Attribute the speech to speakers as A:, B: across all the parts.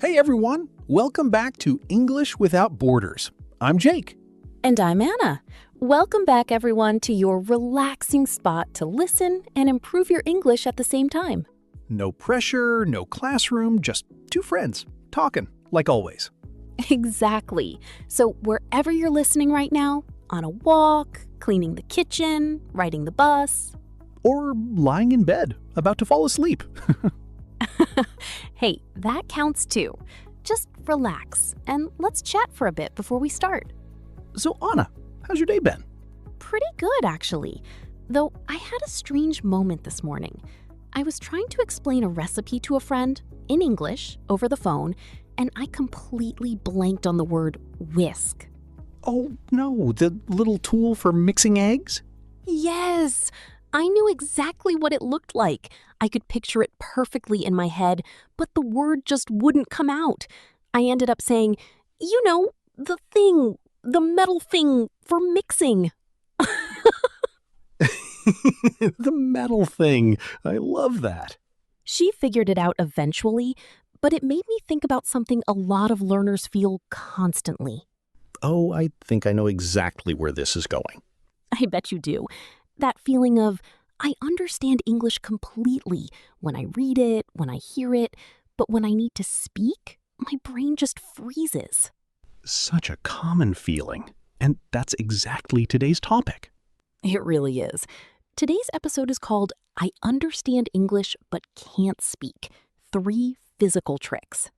A: Hey everyone, welcome back to English Without Borders. I'm Jake.
B: And I'm Anna. Welcome back, everyone, to your relaxing spot to listen and improve your English at the same time.
A: No pressure, no classroom, just two friends talking, like always.
B: Exactly. So wherever you're listening right now, on a walk, cleaning the kitchen, riding the bus.
A: Or lying in bed, about to fall asleep.
B: Hey, that counts too. Just relax and let's chat for a bit before we start.
A: So Anna, how's your day been?
B: Pretty good, actually. Though I had a strange moment this morning. I was trying to explain a recipe to a friend in English over the phone, and I completely blanked on the word whisk.
A: Oh no, the little tool for mixing eggs?
B: Yes! I knew exactly what it looked like. I could picture it perfectly in my head, but the word just wouldn't come out. I ended up saying, the metal thing for mixing.
A: The metal thing. I love that.
B: She figured it out eventually, but it made me think about something a lot of learners feel constantly.
A: Oh, I think I know exactly where this is going.
B: I bet you do. That feeling of, I understand English completely when I read it, when I hear it, but when I need to speak, my brain just freezes.
A: Such a common feeling. And that's exactly today's topic.
B: It really is. Today's episode is called I Understand English but Can't Speak. 3 Physical Tricks.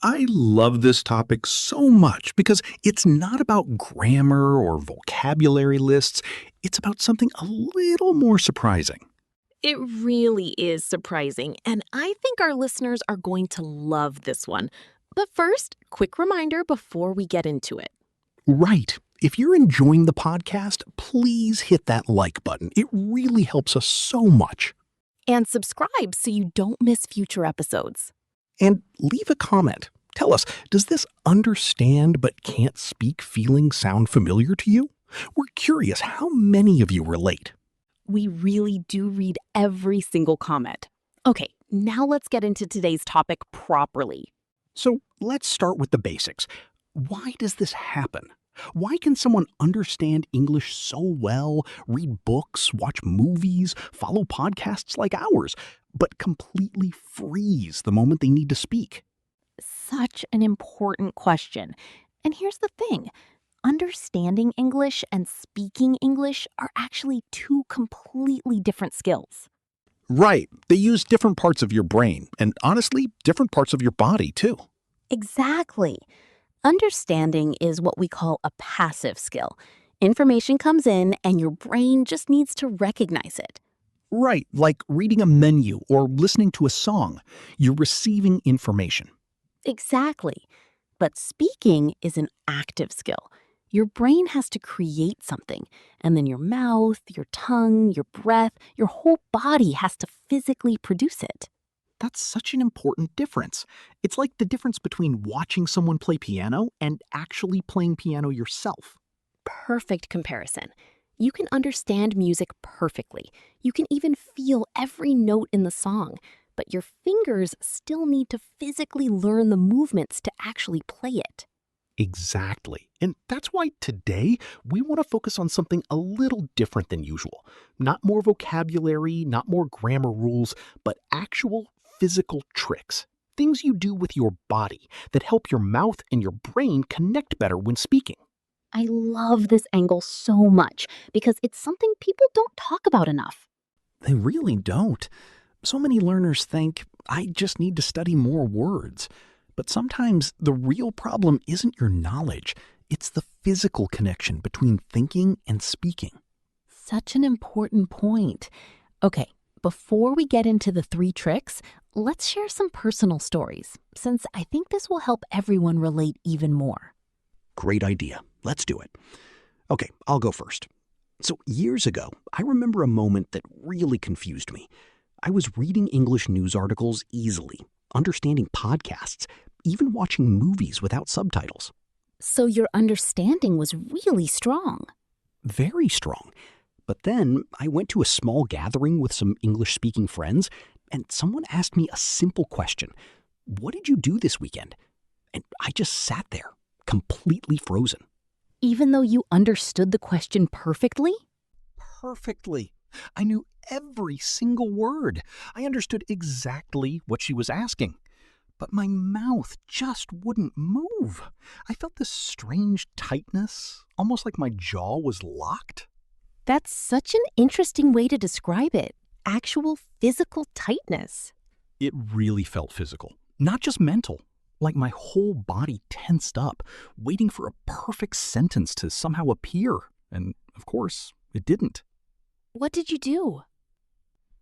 A: I love this topic so much because it's not about grammar or vocabulary lists. It's about something a little more surprising.
B: It really is surprising, and I think our listeners are going to love this one. But first, quick reminder before we get into it.
A: Right. If you're enjoying the podcast, please hit that like button. It really helps us so much.
B: And subscribe so you don't miss future episodes.
A: And leave a comment. Tell us, does this understand but can't speak feeling sound familiar to you? We're curious how many of you relate.
B: We really do read every single comment. Okay, now let's get into today's topic properly.
A: So let's start with the basics. Why does this happen? Why can someone understand English so well, read books, watch movies, follow podcasts like ours, but completely freeze the moment they need to speak?
B: Such an important question. And here's the thing. Understanding English and speaking English are actually 2 completely different skills.
A: Right. They use different parts of your brain, and honestly, different parts of your body, too.
B: Exactly. Understanding is what we call a passive skill. Information comes in and your brain just needs to recognize it.
A: Right, like reading a menu or listening to a song. You're receiving information.
B: Exactly. But speaking is an active skill. Your brain has to create something, and then your mouth, your tongue, your breath, your whole body has to physically produce it.
A: That's such an important difference. It's like the difference between watching someone play piano and actually playing piano yourself.
B: Perfect comparison. You can understand music perfectly. You can even feel every note in the song, but your fingers still need to physically learn the movements to actually play it.
A: Exactly. And that's why today we want to focus on something a little different than usual. Not more vocabulary, not more grammar rules, but actual physical tricks. Things you do with your body that help your mouth and your brain connect better when speaking.
B: I love this angle so much because it's something people don't talk about enough.
A: They really don't. So many learners think, I just need to study more words. But sometimes the real problem isn't your knowledge. It's the physical connection between thinking and speaking.
B: Such an important point. Okay, before we get into the 3 tricks, let's share some personal stories, since I think this will help everyone relate even more.
A: Great idea. Let's do it. Okay, I'll go first. So years ago, I remember a moment that really confused me. I was reading English news articles easily, understanding podcasts, even watching movies without subtitles.
B: So your understanding was really strong.
A: Very strong. But then I went to a small gathering with some English-speaking friends, and someone asked me a simple question. what did you do this weekend? And I just sat there, completely frozen.
B: Even though you understood the question perfectly?
A: Perfectly. I knew every single word. I understood exactly what she was asking. But my mouth just wouldn't move. I felt this strange tightness, almost like my jaw was locked.
B: That's such an interesting way to describe it. Actual physical tightness.
A: It really felt physical, not just mental. Like my whole body tensed up, waiting for a perfect sentence to somehow appear. And, of course, it didn't.
B: What did you do?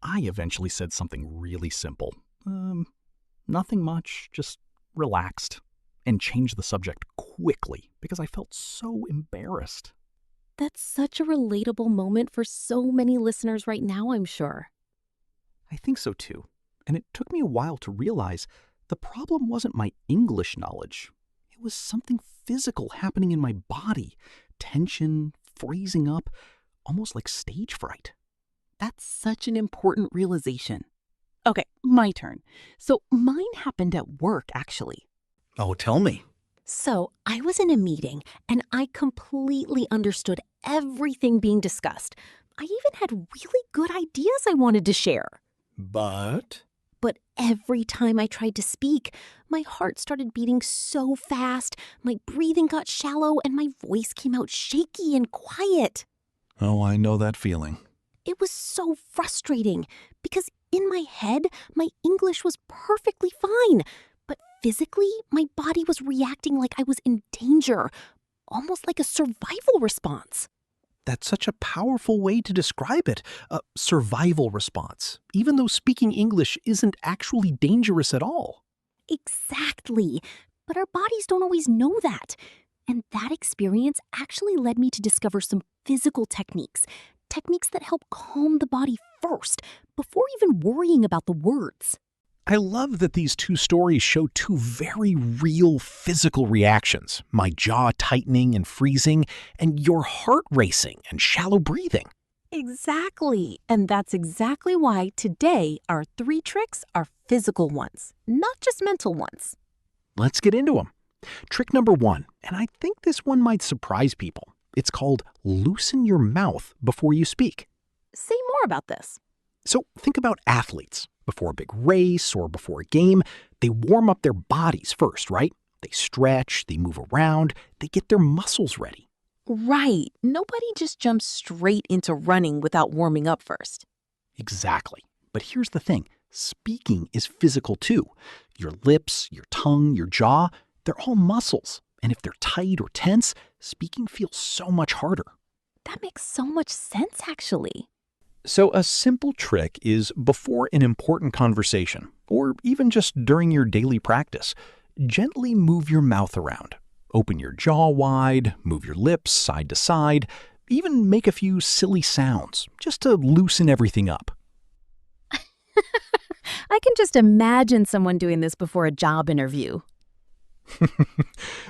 A: I eventually said something really simple. Nothing much, just relaxed. And changed the subject quickly because I felt so embarrassed.
B: That's such a relatable moment for so many listeners right now, I'm sure.
A: I think so too. And it took me a while to realize the problem wasn't my English knowledge. It was something physical happening in my body. Tension, freezing up, almost like stage fright.
C: That's such an important realization. Okay, my turn. So mine happened at work, actually.
A: Oh, tell me.
B: So I was in a meeting and I completely understood everything being discussed. I even had really good ideas I wanted to share.
A: But
B: every time I tried to speak, my heart started beating so fast, my breathing got shallow, and my voice came out shaky and quiet.
A: Oh, I know that feeling.
B: It was so frustrating because in my head, my English was perfectly fine, but physically, my body was reacting like I was in danger, almost like a survival response.
A: That's such a powerful way to describe it. A survival response, even though speaking English isn't actually dangerous at all.
B: Exactly. But our bodies don't always know that. And that experience actually led me to discover some physical techniques that help calm the body first, before even worrying about the words.
A: I love that these two stories show two very real physical reactions, my jaw tightening and freezing, and your heart racing and shallow breathing.
C: Exactly. And that's exactly why today our 3 tricks are physical ones, not just mental ones.
A: Let's get into them. Trick number 1, and I think this one might surprise people. It's called loosen your mouth before you speak.
C: Say more about this.
A: So think about athletes. Before a big race or before a game, they warm up their bodies first, right? They stretch, they move around, they get their muscles ready.
C: Right. Nobody just jumps straight into running without warming up first.
A: Exactly. But here's the thing. Speaking is physical too. Your lips, your tongue, your jaw, they're all muscles. And if they're tight or tense, speaking feels so much harder.
B: That makes so much sense, actually.
A: So a simple trick is before an important conversation, or even just during your daily practice, gently move your mouth around. Open your jaw wide, move your lips side to side, even make a few silly sounds, just to loosen everything up.
B: I can just imagine someone doing this before a job interview.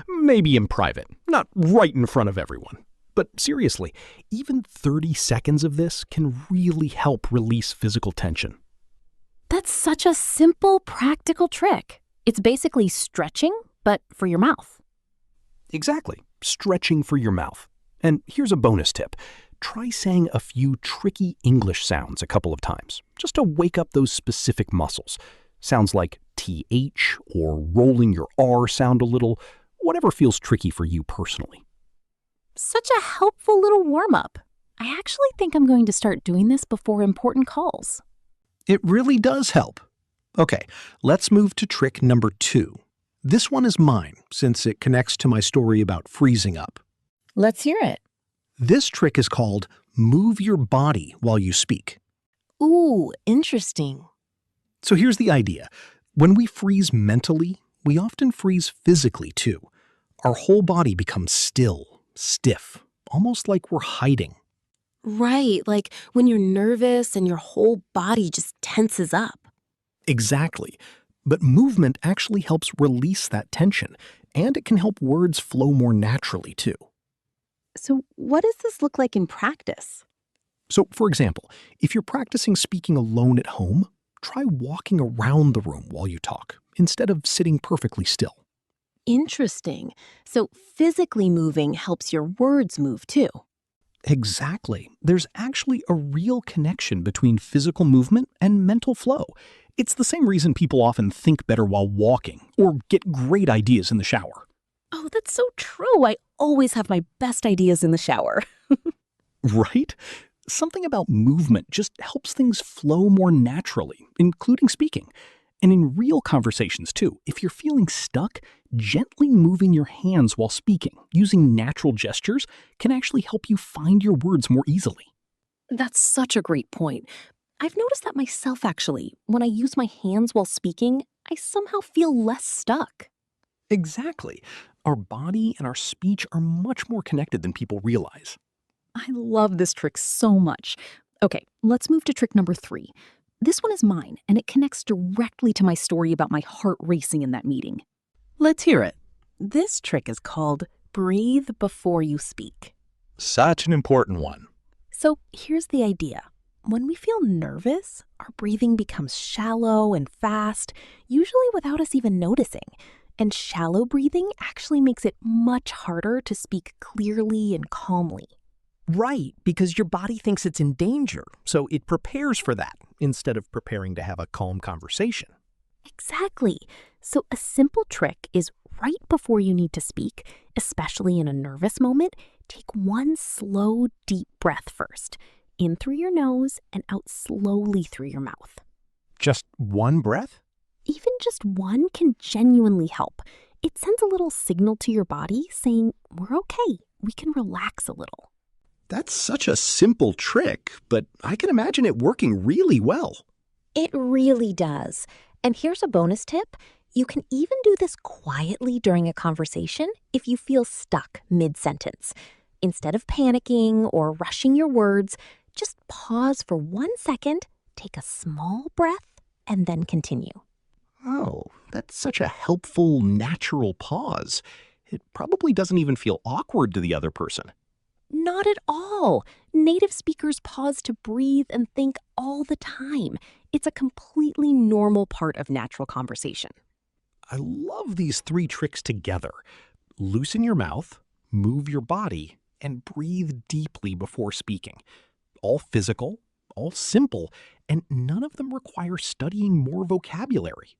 A: Maybe in private, not right in front of everyone. But seriously, even 30 seconds of this can really help release physical tension.
B: That's such a simple, practical trick. It's basically stretching, but for your mouth.
A: Exactly, stretching for your mouth. And here's a bonus tip. Try saying a few tricky English sounds a couple of times, just to wake up those specific muscles. Sounds like TH or rolling your R sound a little, whatever feels tricky for you personally.
B: Such a helpful little warm-up. I actually think I'm going to start doing this before important calls.
A: It really does help. Okay, let's move to trick number 2. This one is mine, since it connects to my story about freezing up.
C: Let's hear it.
A: This trick is called move your body while you speak.
C: Ooh, interesting.
A: So here's the idea. When we freeze mentally, we often freeze physically too. Our whole body becomes still, stiff, almost like we're hiding.
C: Right, like when you're nervous and your whole body just tenses up.
A: Exactly. But movement actually helps release that tension, and it can help words flow more naturally too.
C: So what does this look like in practice?
A: So, for example, if you're practicing speaking alone at home, try walking around the room while you talk instead of sitting perfectly still.
C: Interesting. So physically moving helps your words move too.
A: Exactly. There's actually a real connection between physical movement and mental flow. It's the same reason people often think better while walking or get great ideas in the shower.
C: Oh, that's so true. I always have my best ideas in the shower.
A: Right? Something about movement just helps things flow more naturally, including speaking. And in real conversations, too, if you're feeling stuck, gently moving your hands while speaking, using natural gestures, can actually help you find your words more easily.
C: That's such a great point. I've noticed that myself actually. When I use my hands while speaking, I somehow feel less stuck.
A: Exactly. Our body and our speech are much more connected than people realize.
C: I love this trick so much. Okay, let's move to trick number 3. This one is mine, and it connects directly to my story about my heart racing in that meeting. Let's hear it. This trick is called breathe before you speak.
A: Such an important one.
C: So here's the idea. When we feel nervous, our breathing becomes shallow and fast, usually without us even noticing. And shallow breathing actually makes it much harder to speak clearly and calmly.
A: Right, because your body thinks it's in danger, so it prepares for that instead of preparing to have a calm conversation.
B: Exactly. So a simple trick is right before you need to speak, especially in a nervous moment, take one slow, deep breath first. In through your nose and out slowly through your mouth.
A: Just one breath?
B: Even just one can genuinely help. It sends a little signal to your body saying, we're okay, we can relax a little.
A: That's such a simple trick, but I can imagine it working really well.
B: It really does. And here's a bonus tip. You can even do this quietly during a conversation if you feel stuck mid-sentence. Instead of panicking or rushing your words, just pause for 1 second, take a small breath, and then continue.
A: Oh, that's such a helpful, natural pause. It probably doesn't even feel awkward to the other person.
B: Not at all. Native speakers pause to breathe and think all the time. It's a completely normal part of natural conversation.
A: I love these 3 tricks together. Loosen your mouth, move your body, and breathe deeply before speaking. All physical, all simple, and none of them require studying more vocabulary.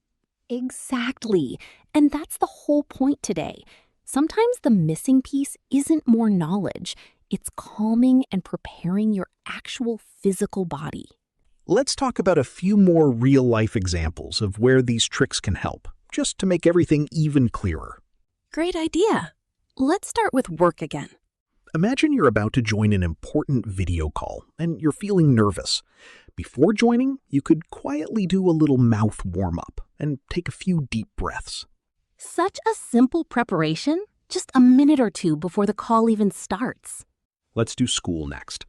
B: Exactly. And that's the whole point today. Sometimes the missing piece isn't more knowledge. It's calming and preparing your actual physical body.
A: Let's talk about a few more real-life examples of where these tricks can help, just to make everything even clearer.
C: Great idea. Let's start with work again.
A: Imagine you're about to join an important video call and you're feeling nervous. Before joining, you could quietly do a little mouth warm-up and take a few deep breaths.
B: Such a simple preparation, just a minute or 2 before the call even starts.
A: Let's do school next.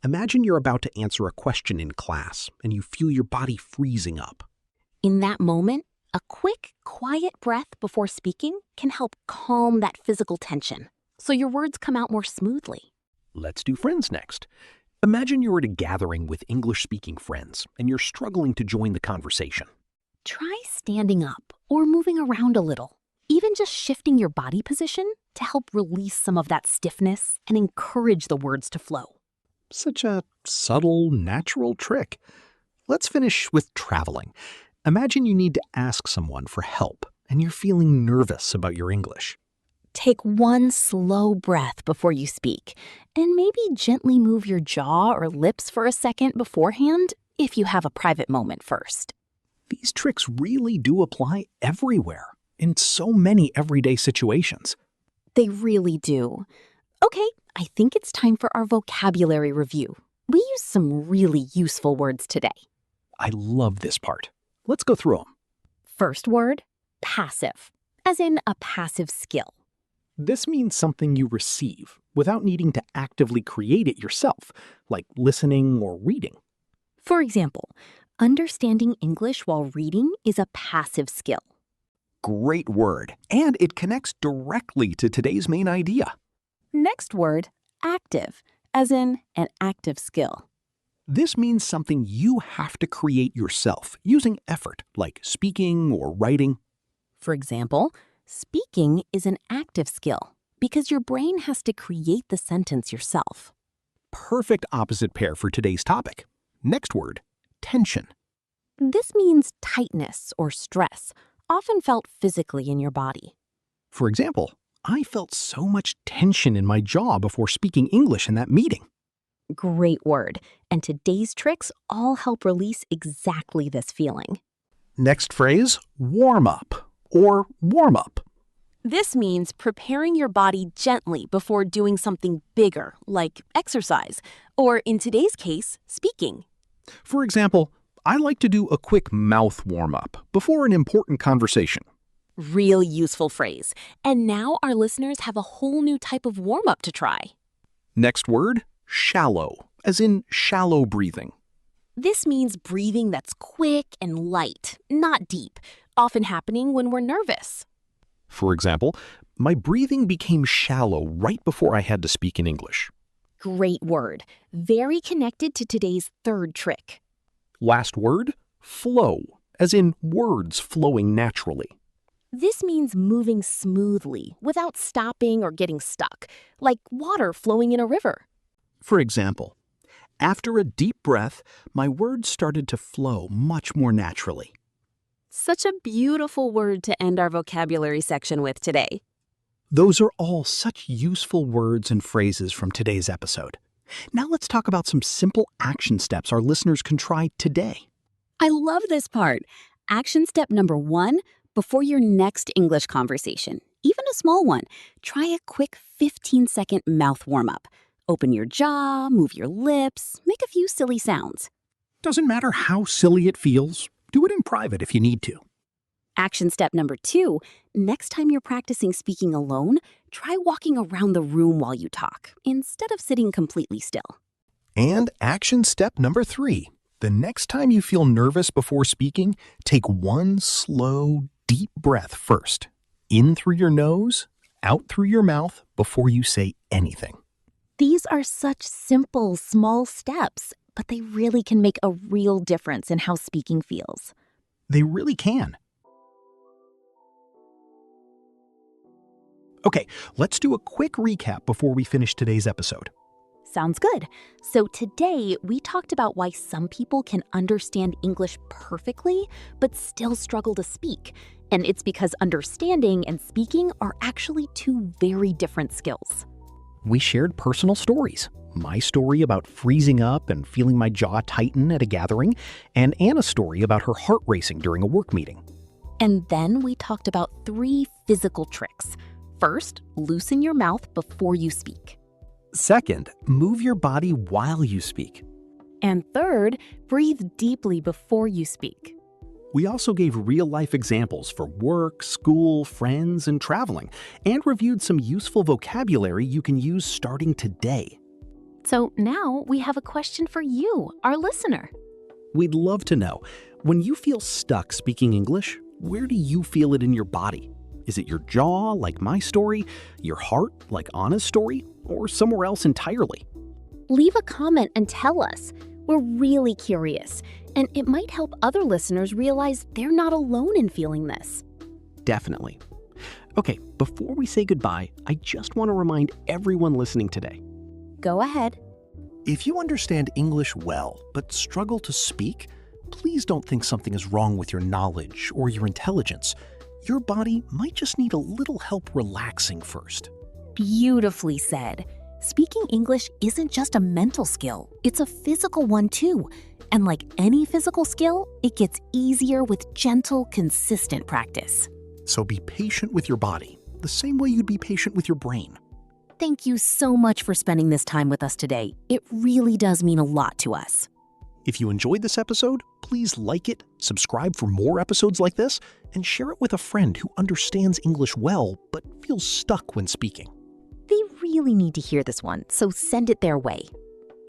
A: Imagine you're about to answer a question in class and you feel your body freezing up.
B: In that moment, a quick, quiet breath before speaking can help calm that physical tension, so your words come out more smoothly.
A: Let's do friends next. Imagine you're at a gathering with English-speaking friends and you're struggling to join the conversation.
B: Try standing up or moving around a little, even just shifting your body position to help release some of that stiffness and encourage the words to flow.
A: Such a subtle, natural trick. Let's finish with traveling. Imagine you need to ask someone for help and you're feeling nervous about your English.
B: Take one slow breath before you speak, and maybe gently move your jaw or lips for a second beforehand if you have a private moment first.
A: These tricks really do apply everywhere, in so many everyday situations.
B: They really do. Okay, I think it's time for our vocabulary review. We used some really useful words today.
A: I love this part. Let's go through them.
B: First word, passive, as in a passive skill.
A: This means something you receive without needing to actively create it yourself, like listening or reading.
B: For example, understanding English while reading is a passive skill.
A: Great word, and it connects directly to today's main idea.
C: Next word, active, as in an active skill.
A: This means something you have to create yourself using effort, like speaking or writing.
B: For example, speaking is an active skill because your brain has to create the sentence yourself.
A: Perfect opposite pair for today's topic. Next word, tension.
B: This means tightness or stress, often felt physically in your body.
A: For example, I felt so much tension in my jaw before speaking English in that meeting.
B: Great word, and today's tricks all help release exactly this feeling.
A: Next phrase, warm up or warm up.
B: This means preparing your body gently before doing something bigger, like exercise, or in today's case, speaking.
A: For example, I like to do a quick mouth warm-up before an important conversation.
B: Real useful phrase. And now our listeners have a whole new type of warm-up to try.
A: Next word, shallow, as in shallow breathing.
B: This means breathing that's quick and light, not deep, often happening when we're nervous.
A: For example, my breathing became shallow right before I had to speak in English.
B: Great word. Very connected to today's third trick.
A: Last word, flow, as in words flowing naturally.
B: This means moving smoothly without stopping or getting stuck, like water flowing in a river.
A: For example, after a deep breath, my words started to flow much more naturally.
B: Such a beautiful word to end our vocabulary section with today.
A: Those are all such useful words and phrases from today's episode. Now let's talk about some simple action steps our listeners can try today.
B: I love this part. Action step number 1, before your next English conversation, even a small one, try a quick 15-second mouth warm-up. Open your jaw, move your lips, make a few silly sounds.
A: Doesn't matter how silly it feels. Do it in private if you need to.
B: Action step number 2, next time you're practicing speaking alone, try walking around the room while you talk, instead of sitting completely still.
A: And action step number 3, the next time you feel nervous before speaking, take one slow, deep breath first. In through your nose, out through your mouth before you say anything.
B: These are such simple, small steps, but they really can make a real difference in how speaking feels.
A: They really can. Okay, let's do a quick recap before we finish today's episode.
B: Sounds good. So today, we talked about why some people can understand English perfectly, but still struggle to speak. And it's because understanding and speaking are actually two very different skills.
A: We shared personal stories. My story about freezing up and feeling my jaw tighten at a gathering, and Anna's story about her heart racing during a work meeting.
B: And then we talked about 3 physical tricks. First, loosen your mouth before you speak.
A: Second, move your body while you speak.
B: And third, breathe deeply before you speak.
A: We also gave real-life examples for work, school, friends, and traveling, and reviewed some useful vocabulary you can use starting today.
B: So now we have a question for you, our listener.
A: We'd love to know, when you feel stuck speaking English, where do you feel it in your body? Is it your jaw, like my story, your heart, like Anna's story, or somewhere else entirely?
B: Leave a comment and tell us. We're really curious, and it might help other listeners realize they're not alone in feeling this.
A: Definitely. Okay, before we say goodbye, I just want to remind everyone listening today.
B: Go ahead.
A: If you understand English well, but struggle to speak, please don't think something is wrong with your knowledge or your intelligence. Your body might just need a little help relaxing first.
B: Beautifully said. Speaking English isn't just a mental skill, it's a physical one too. And like any physical skill, it gets easier with gentle, consistent practice.
A: So be patient with your body, the same way you'd be patient with your brain.
B: Thank you so much for spending this time with us today. It really does mean a lot to us.
A: If you enjoyed this episode, please like it, subscribe for more episodes like this, and share it with a friend who understands English well but feels stuck when speaking.
B: They really need to hear this one, so send it their way.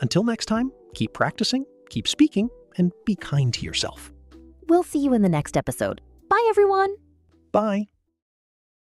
A: Until next time, keep practicing, keep speaking, and be kind to yourself.
B: We'll see you in the next episode. Bye, everyone.
A: Bye.